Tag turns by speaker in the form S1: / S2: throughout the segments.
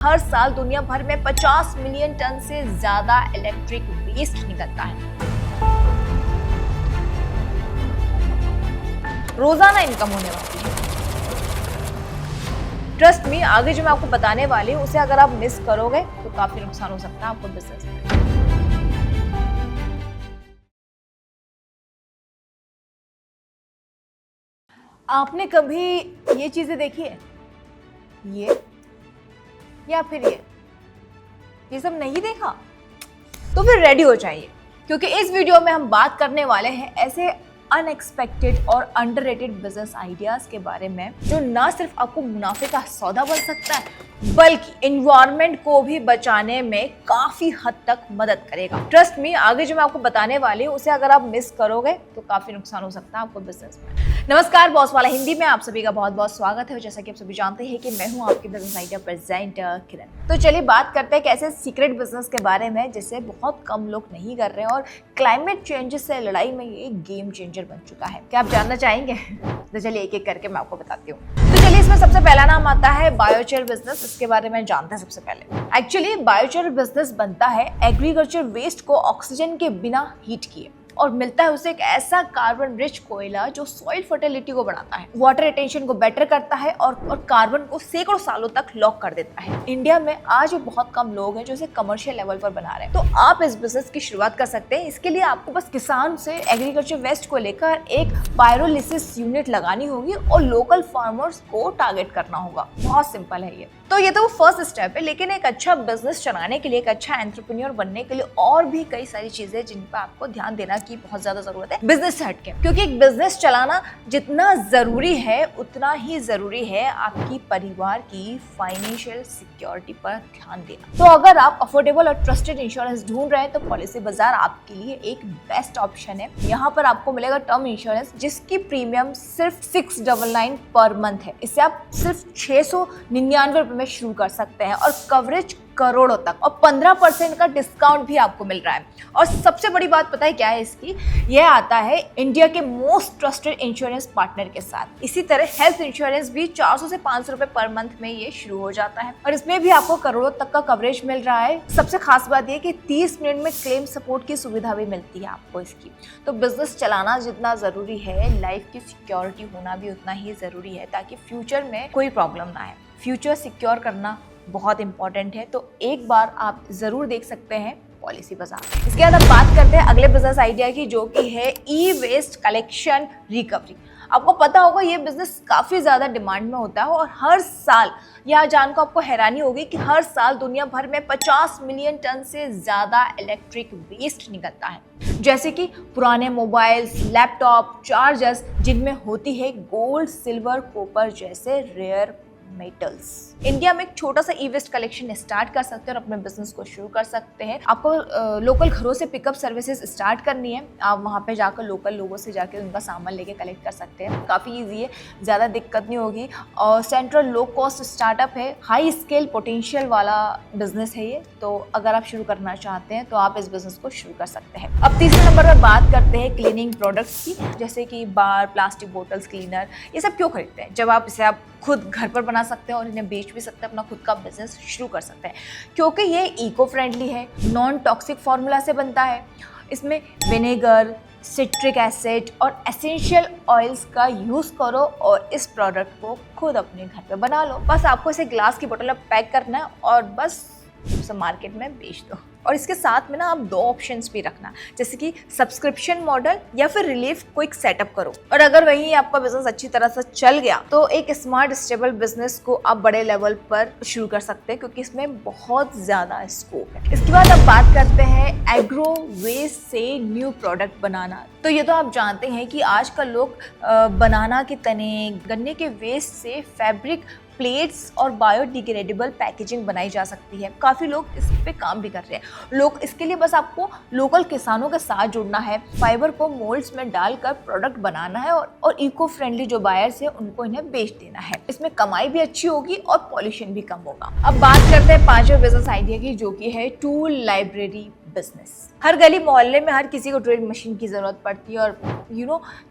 S1: हर साल दुनिया भर में 50 मिलियन टन से ज्यादा इलेक्ट्रिक वेस्ट निकलता है। रोजाना इनकम होने वाली है। ट्रस्ट मी, आगे जो मैं आपको बताने वाली हूँ उसे अगर आप मिस करोगे तो काफी नुकसान हो सकता है आपको बिजनेस में। आपने कभी ये चीजें देखी है, ये या फिर ये सब नहीं देखा? तो फिर रेडी हो जाइए, क्योंकि इस वीडियो में हम बात करने वाले हैं ऐसे अनएक्सपेक्टेड और अंडररेटेड बिजनेस आइडियाज के बारे में जो ना सिर्फ आपको मुनाफे का सौदा बन सकता है बल्कि एनवायरनमेंट को भी बचाने में काफी हद तक मदद करेगा। ट्रस्ट मी, आगे जो मैं आपको बताने वाली हूँ उसे अगर आप मिस करोगे तो काफी नुकसान हो सकता है आपको बिजनेस में। नमस्कार, बॉस वाला हिंदी में आप सभी का बहुत बहुत स्वागत है। जैसा कि आप सभी जानते हैं कि मैं हूँ आपकी बिजनेस आइडिया प्रेजेंटर किरण। तो चलिए बात करते हैं कैसे सीक्रेट बिजनेस के बारे में जिसे बहुत कम लोग नहीं कर रहे हैं और क्लाइमेट चेंजेस से लड़ाई में ये गेम चेंजर बन चुका है। क्या आप जानना चाहेंगे? तो चलिए एक एक करके मैं आपको बताती हूँ। तो चलिए, इसमें सबसे पहला नाम आता है बायोचर बिजनेस। इसके बारे में जानते हैं सबसे पहले। एक्चुअली बायोचर बिजनेस बनता है एग्रीकल्चर वेस्ट को ऑक्सीजन के बिना हीट किए और मिलता है उसे एक ऐसा कार्बन रिच कोयला जो सॉइल फर्टिलिटी को बढ़ाता है, वाटर रिटेंशन को बेटर करता है और कार्बन को सैकड़ों सालों तक लॉक कर देता है। इंडिया में आज बहुत कम लोग हैं जो इसे कमर्शियल लेवल पर बना रहे हैं, तो आप इस बिजनेस की शुरुआत कर सकते हैं। इसके लिए आपको बस किसान से एग्रीकल्चर वेस्ट को लेकर एक पायरोलिसिस यूनिट लगानी होगी और लोकल फार्मर्स को टारगेट करना होगा। बहुत सिंपल है ये। तो ये तो फर्स्ट स्टेप है, लेकिन एक अच्छा बिजनेस चलाने के लिए, एक अच्छा एंटरप्रेन्योर बनने के लिए और भी कई सारी चीजें जिन पर आपको ध्यान देना की बहुत ज्यादा जरूरत है बिजनेस से हटके। क्योंकि एक बिजनेस चलाना जितना जरूरी है उतना ही जरूरी है आपकी परिवार की फाइनेंशियल सिक्योरिटी पर ध्यान देना। तो अगर आप अफोर्डेबल और ट्रस्टेड इंश्योरेंस ढूंढ रहे हैं तो पॉलिसी बाजार आपके लिए एक बेस्ट ऑप्शन है। यहाँ पर आपको मिलेगा टर्म इंश्योरेंस जिसकी प्रीमियम सिर्फ 699 पर मंथ है। इससे आप सिर्फ 699 रुपए में शुरू कर सकते हैं और कवरेज करोड़ों तक और 15% का डिस्काउंट भी आपको मिल रहा है। और सबसे बड़ी बात पता है क्या है इसकी? यह आता है इंडिया के मोस्ट ट्रस्टेड इंश्योरेंस पार्टनर के साथ। इसी तरह हेल्थ इंश्योरेंस भी 400 से 500 रुपए पर मंथ में ये शुरू हो जाता है और इसमें भी आपको करोड़ों तक का कवरेज मिल रहा है। सबसे खास बात यह कि 30 मिनट में क्लेम सपोर्ट की सुविधा भी मिलती है आपको इसकी। तो बिजनेस चलाना जितना जरूरी है, लाइफ की सिक्योरिटी होना भी उतना ही जरूरी है ताकि फ्यूचर में कोई प्रॉब्लम ना आए। फ्यूचर सिक्योर करना बहुत इंपॉर्टेंट है, तो एक बार आप जरूर देख सकते हैं पॉलिसी बाजार। इसके बाद अब बात करते हैं अगले बिजनेस आइडिया की, जो कि है ई वेस्ट कलेक्शन रिकवरी। आपको पता होगा ये बिजनेस काफी ज्यादा डिमांड में होता है और हर साल यह जानकर आपको हैरानी होगी कि हर साल दुनिया भर में 50 मिलियन टन से ज्यादा इलेक्ट्रिक वेस्ट निकलता है। जैसे कि पुराने मोबाइल्स, लैपटॉप, चार्जर्स जिनमें होती है गोल्ड, सिल्वर, कॉपर जैसे रेयर मेटल्स। इंडिया में एक छोटा सा ई वेस्ट कलेक्शन स्टार्ट कर सकते हैं और अपने बिजनेस को शुरू कर सकते हैं। आपको लोकल घरों से पिकअप सर्विसेज स्टार्ट करनी है। आप वहाँ पे जाकर लोकल लोगों से जाकर उनका सामान लेके कलेक्ट कर सकते हैं। काफ़ी इजी है, ज़्यादा दिक्कत नहीं होगी और सेंट्रल लो कॉस्ट स्टार्टअप है। हाई स्केल पोटेंशियल वाला बिजनेस है ये। तो अगर आप शुरू करना चाहते हैं तो आप इस बिजनेस को शुरू कर सकते हैं। अब तीसरे नंबर पर बात करते हैं क्लीनिंग प्रोडक्ट्स की, जैसे कि बार, प्लास्टिक बोटल्स, क्लीनर। ये सब क्यों खरीदते हैं जब आप इसे आप खुद घर पर बना सकते हैं और इन्हें बेच भी सकते हैं, अपना खुद का बिजनेस शुरू कर सकते हैं। क्योंकि ये इको फ्रेंडली है, नॉन टॉक्सिक फार्मूला से बनता है। इसमें विनेगर, सिट्रिक एसिड और एसेंशियल ऑयल्स का यूज़ करो और इस प्रोडक्ट को खुद अपने घर पे बना लो। बस आपको इसे ग्लास की बोतल में पैक करना है और बस उसे मार्केट में बेच दो। और इसके साथ में ना आप 2 ऑप्शंस भी रखना, जैसे कि सब्सक्रिप्शन मॉडल या फिर रिलीफ क्विक सेटअप करो। और अगर वहीं आपका बिजनेस अच्छी तरह से चल गया तो एक स्मार्ट स्टेबल बिजनेस को आप बड़े लेवल पर शुरू कर सकते हैं, क्योंकि इसमें बहुत ज्यादा स्कोप है। इसके बाद अब बात करते हैं एग्रो वेस्ट से न्यू प्रोडक्ट बनाना। तो ये तो आप जानते हैं कि आजकल लोग बनाना के तने, गन्ने के वेस्ट से फैब्रिक, प्लेट्स और बायोडिग्रेडेबल पैकेजिंग बनाई जा सकती है। काफ़ी लोग इस पे काम भी कर रहे हैं। लोग इसके लिए बस आपको लोकल किसानों के साथ जुड़ना है, फाइबर को मोल्ड्स में डालकर प्रोडक्ट बनाना है और इको फ्रेंडली जो बायर्स है उनको इन्हें बेच देना है। इसमें कमाई भी अच्छी होगी और पॉल्यूशन भी कम होगा। अब बात करते हैं 5वें बिजनेस आइडिया की, जो कि है टूल लाइब्रेरी बिजनेस। हर गली मोहल्ले में हर किसी को ड्रिल मशीन की जरूरत पड़ती है और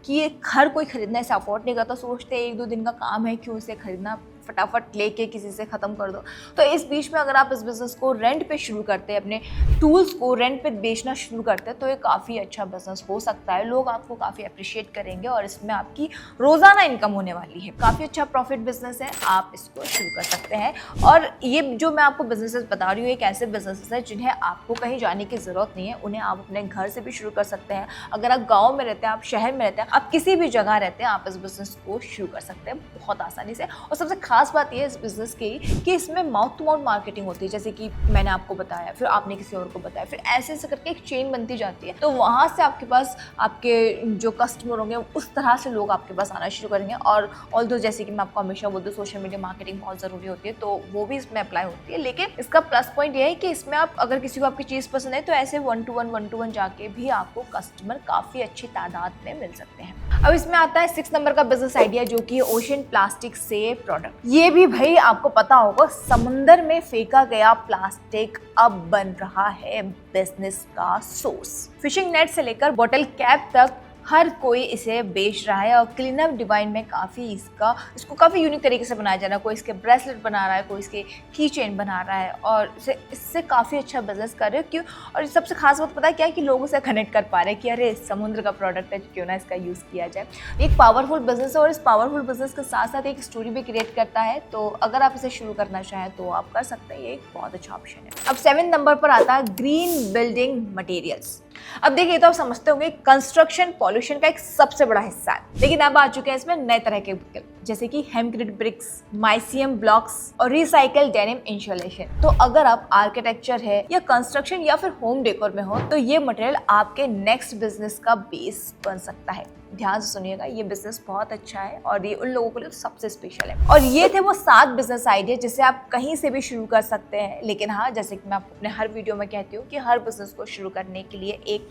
S1: कि हर कोई खरीदना इसे अफोर्ड नहीं करता, सोचते हैं 1-2 दिन का काम है, क्यों इसे खरीदना, फटाफट लेके किसी से ख़त्म कर दो। तो इस बीच में अगर आप इस बिज़नेस को रेंट पे शुरू करते हैं, अपने टूल्स को रेंट पे बेचना शुरू करते हैं, तो ये काफ़ी अच्छा बिज़नेस हो सकता है। लोग आपको काफ़ी अप्रिशिएट करेंगे और इसमें आपकी रोज़ाना इनकम होने वाली है। काफ़ी अच्छा प्रॉफिट बिज़नेस है, आप इसको शुरू कर सकते हैं। और ये जो मैं आपको बिज़नेसेस बता रही हूँ, एक ऐसे बिज़नेसेस है जिन्हें आपको कहीं जाने की ज़रूरत नहीं है। उन्हें आप अपने घर से भी शुरू कर सकते हैं। अगर आप गाँव में रहते हैं, आप शहर में रहते हैं, आप किसी भी जगह रहते हैं, आप इस बिज़नेस को शुरू कर सकते हैं बहुत आसानी से। और सबसे खास बात यह है इस बिज़नेस की कि इसमें माउथ टू माउथ मार्केटिंग होती है। जैसे कि मैंने आपको बताया, फिर आपने किसी और को बताया, फिर ऐसे ऐसे करके एक चेन बनती जाती है। तो वहाँ से आपके पास आपके जो कस्टमर होंगे उस तरह से लोग आपके पास आना शुरू करेंगे। और ऑल्दो जैसे कि मैं आपको हमेशा बोलती हूँ, सोशल मीडिया मार्केटिंग बहुत ज़रूरी होती है, तो वो भी इसमें अप्लाई होती है। लेकिन इसका प्लस पॉइंट ये है कि इसमें आप अगर किसी को आपकी चीज़ पसंद है तो ऐसे 1-to-1 जाके भी आपको कस्टमर काफ़ी अच्छी तादाद में मिल सकते हैं। अब इसमें आता है 6 नंबर का बिजनेस आइडिया, जो कि ओशन प्लास्टिक से प्रोडक्ट। ये भी भाई आपको पता होगा, समुंदर में फेंका गया प्लास्टिक अब बन रहा है बिजनेस का सोर्स। फिशिंग नेट से लेकर बॉटल कैप तक हर कोई इसे बेच रहा है। और क्लीन अप डिवाइन में काफ़ी इसको काफ़ी यूनिक तरीके से बनाया जा रहा है। कोई इसके ब्रेसलेट बना रहा है, कोई इसके की चेन बना रहा है और इससे काफ़ी अच्छा बिजनेस कर रहे हो। क्यों? और सबसे खास बात पता है क्या है कि लोग उसे कनेक्ट कर पा रहे हैं कि अरे समुद्र का प्रोडक्ट है, क्यों ना इसका यूज़ किया जाए। एक पावरफुल बिजनेस है और इस पावरफुल बिजनेस के साथ साथ एक स्टोरी भी क्रिएट करता है। तो अगर आप इसे शुरू करना चाहें तो आप कर सकते हैं, ये एक बहुत अच्छा ऑप्शन है। अब 7 नंबर पर आता है ग्रीन बिल्डिंग मटेरियल्स। अब देखिए, तो आप समझते होंगे कंस्ट्रक्शन पॉल्यूशन का एक सबसे बड़ा हिस्सा है, लेकिन अब आ चुके हैं इसमें नए तरह के विकल्प, जैसे कि हेमग्रिड ब्रिक्स, माइसियम ब्लॉक्स और रिसाइकल डेनिम इंसुलेशन। तो अगर आप आर्किटेक्चर है या कंस्ट्रक्शन या फिर होम डेकोर में हो तो ये मटेरियल आपके नेक्स्ट बिजनेस का बेस बन सकता है। ध्यान से सुनिएगा, ये बिजनेस बहुत अच्छा है और ये उन लोगों के लिए सबसे स्पेशल है। और ये थे वो 7 बिजनेस आइडिया जिसे आप कहीं से भी शुरू कर सकते हैं। लेकिन हाँ, जैसे कि मैं आपको अपने हर वीडियो में कहती हूँ कि हर बिजनेस को शुरू करने के लिए एक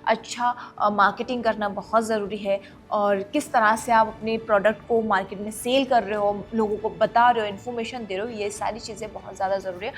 S1: अच्छा मार्केटिंग करना बहुत ज़रूरी है। और किस तरह से आप अपने प्रोडक्ट को मार्केट में सेल कर रहे हो, लोगों को बता रहे हो, इन्फॉर्मेशन दे रहे हो, ये सारी चीज़ें बहुत ज़्यादा ज़रूरी है।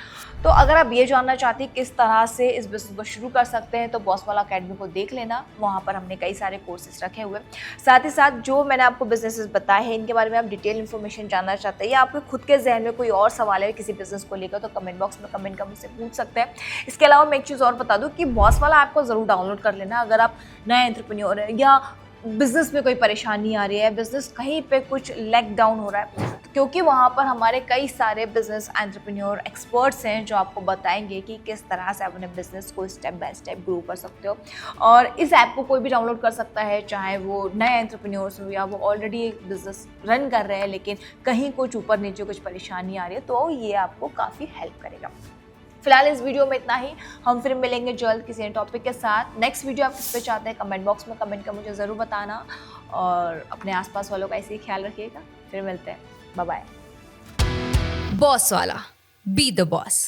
S1: तो अगर आप ये जानना चाहते हैं किस तरह से इस बिजनेस को शुरू कर सकते हैं तो बॉसवाला अकेडमी को देख लेना, वहाँ पर हमने कई सारे कोर्सेज रखे हुए। साथ ही साथ जो मैंने आपको बिजनेसेस बताए हैं, इनके बारे में आप डिटेल इन्फॉर्मेशन जानना चाहते हैं या आपके खुद के जहन में कोई और सवाल है किसी बिजनेस को लेकर, तो कमेंट बॉक्स में कमेंट कर मुझसे पूछ सकते हैं। इसके अलावा मैं एक चीज़ और बता दूं कि बॉसवाला ऐप को ज़रूर डाउनलोड कर लेना अगर आप नए एंटरप्रेन्योर है या बिजनेस में कोई परेशानी आ रही है, बिजनेस कहीं पे कुछ लेग डाउन हो रहा है, क्योंकि वहाँ पर हमारे कई सारे बिजनेस एंटरप्रेन्योर एक्सपर्ट्स हैं जो आपको बताएंगे कि किस तरह से आप अपने बिजनेस को स्टेप बाय स्टेप ग्रो कर सकते हो। और इस ऐप को कोई भी डाउनलोड कर सकता है, चाहे वो नए एंटरप्रेन्योर्स हो या वो ऑलरेडी एक बिजनेस रन कर रहे हैं लेकिन कहीं कुछ ऊपर नीचे कुछ परेशानी आ रही है, तो ये आपको काफ़ी हेल्प करेगा। फिलहाल इस वीडियो में इतना ही। हम फिर मिलेंगे जल्द किसी नए टॉपिक के साथ। नेक्स्ट वीडियो आप किस पे चाहते हैं कमेंट बॉक्स में कमेंट कर मुझे ज़रूर बताना और अपने आसपास वालों का ऐसे ही ख्याल रखिएगा। फिर मिलते हैं, बाय बाय।
S2: बॉस वाला, बी द बॉस।